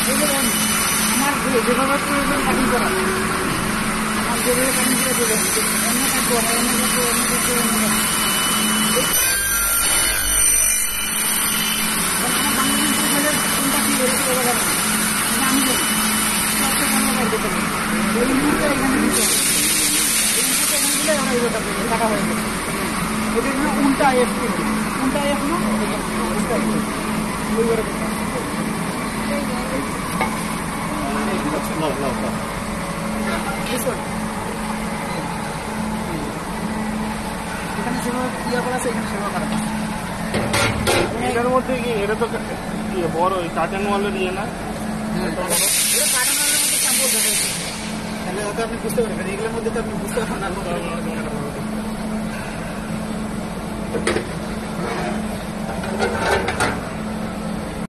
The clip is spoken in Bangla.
এই যে আমার যেভাবে প্রয়োজন কাটিং করা, আমার যেভাবে কাটিং করে দেবেন, অন্য কাটবো না, অন্য কাটবো, অন্য কাটবো, অন্য কাটবো। আমার বাংলাদেশের ছেলের কোনটা কি এরকম বলা যাবে না, আমি জানি সবটা কেন বার করতে পারি। এই মুহূর্তে এখানে দিতে হবে, এই মুহূর্তে এখানে দিলে আমরা এই ব্যাপারটা টাকা হয়ে যাবে। এটা জন্য উল্টা এফ উল্টা এফ না উল্টা এফ ওই করে এখানে সেভাবে ক্রিয়া করা আছে, এখানে সেবা করা আছে। এটার মধ্যে কি এটা তো বড় ওই কার্টেন ওয়ালের ইয়ে না? এটা কার্টন ওয়ালের মধ্যে স্যাম্পল দেখাচ্ছে, তাহলে হয়তো আপনি বুঝতে পারবেন। এগুলোর মধ্যে তো আপনি বুঝতে পারবেন না।